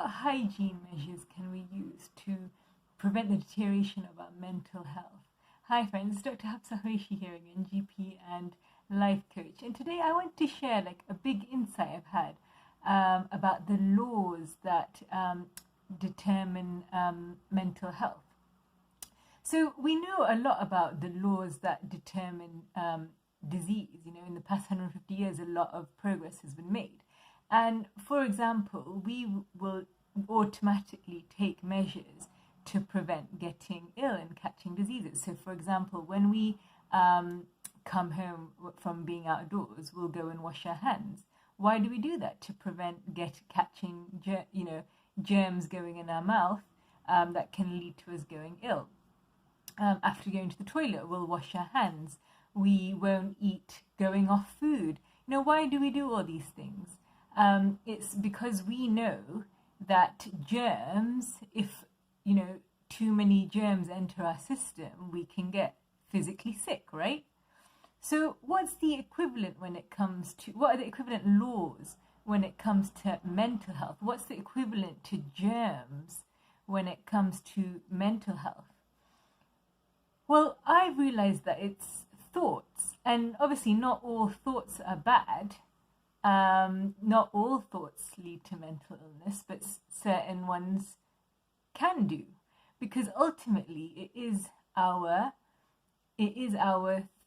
what hygiene measures can we use to prevent the deterioration of our mental health? Hi friends, Dr. Hafsa Hoishi here again, GP and life coach. And today I want to share a big insight I've had about the laws that determine mental health. So we know a lot about the laws that determine disease. In the past 150 years, a lot of progress has been made. And for example, we will automatically take measures to prevent getting ill and catching diseases. So for example, when we come home from being outdoors, we'll go and wash our hands. Why do we do that? To prevent catching germs going in our mouth that can lead to us going ill. After going to the toilet, we'll wash our hands. We won't eat going off food. Why do we do all these things? It's because we know that germs, if too many germs enter our system, we can get physically sick, right? So what's the equivalent when it comes to, what are the equivalent laws when it comes to mental health? What's the equivalent to germs when it comes to mental health? Well, I've realized that it's thoughts, and obviously not all thoughts are bad. Not all thoughts lead to mental illness, but certain ones can do, because ultimately it is our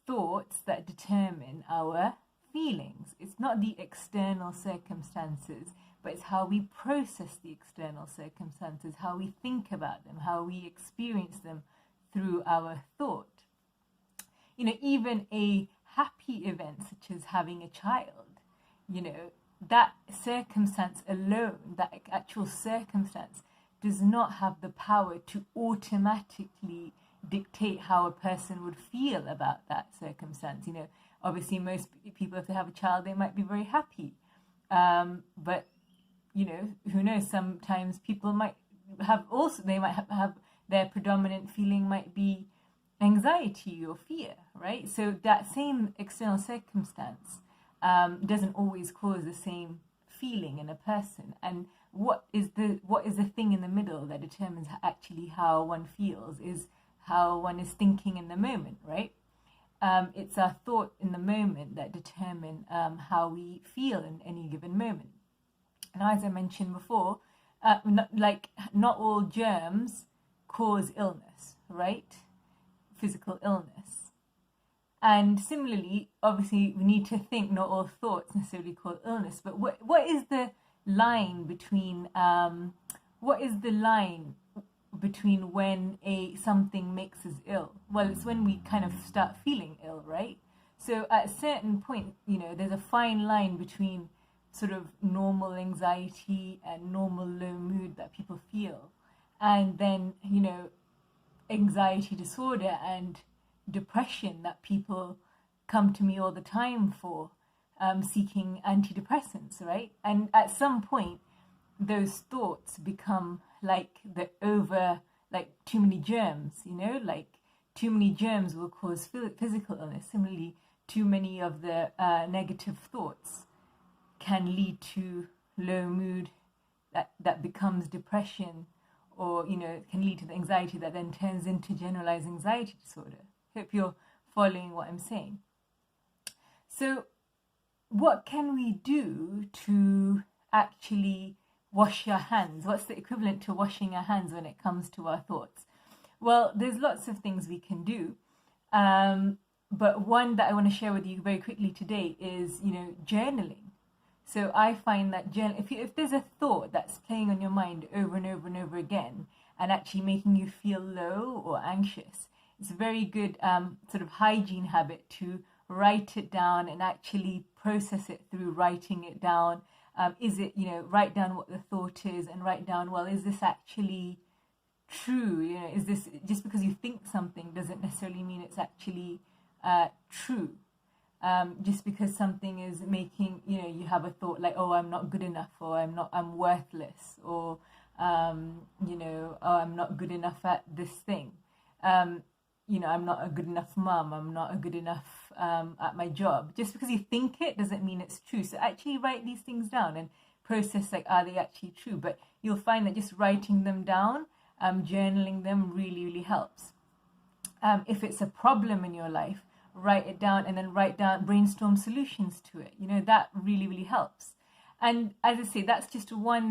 thoughts that determine our feelings. It's not the external circumstances, but it's how we process the external circumstances, how we think about them, how we experience them through our thought. Even a happy event such as having a child, that circumstance alone, that actual circumstance, does not have the power to automatically dictate how a person would feel about that circumstance. Obviously most people, if they have a child, they might be very happy. But, who knows, sometimes people might have their predominant feeling might be anxiety or fear, right? So that same external circumstance doesn't always cause the same feeling in a person. And what is the thing in the middle that determines actually how one feels is how one is thinking in the moment, right? It's our thought in the moment that determine how we feel in any given moment. And as I mentioned before, not all germs cause illness, right? Physical illness. And stage, obviously, we need to think not all thoughts necessarily cause illness. But what is the line between when something makes us ill? Well, it's when we kind of start feeling ill, right? So at a certain point, there's a fine line between sort of normal anxiety and normal low mood that people feel, and then anxiety disorder and depression that people come to me all the time for, seeking antidepressants, right? And at some point, those thoughts become too many germs, too many germs will cause physical illness. Similarly, too many of the negative thoughts can lead to low mood that becomes depression, or can lead to the anxiety that then turns into generalized anxiety disorder. Hope you're following what I'm saying. So what can we do to actually wash our hands? What's the equivalent to washing our hands when it comes to our thoughts? Well, there's lots of things we can do. But one that I want to share with you very quickly today is, journaling. So I find that if there's a thought that's playing on your mind over and over and over again and actually making you feel low or anxious, it's a very good sort of hygiene habit to write it down and actually process it through writing it down. Write down what the thought is and write down, well, is this actually true? Is this, just because you think something doesn't necessarily mean it's actually true. Just because something is making, you have a thought like, oh, I'm not good enough, or I'm worthless, or, oh, I'm not good enough at this thing. I'm not a good enough mum, I'm not a good enough at my job. Just because you think it doesn't mean it's true. So actually write these things down and process like, are they actually true? But you'll find that just writing them down, journaling them really, really helps. If it's a problem in your life, write it down and then brainstorm solutions to it. That really, really helps. And as I say, that's just one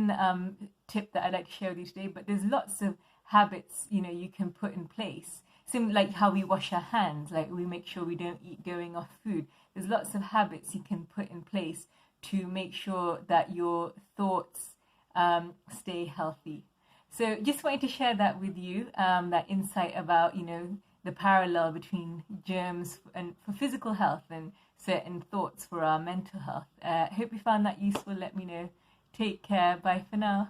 tip that I'd like to share with you today, but there's lots of habits, you can put in place. Same like how we wash our hands, like we make sure we don't eat going off food. There's lots of habits you can put in place to make sure that your thoughts stay healthy. So just wanted to share that with you, that insight about, the parallel between germs and for physical health and certain thoughts for our mental health. Hope you found that useful. Let me know. Take care. Bye for now.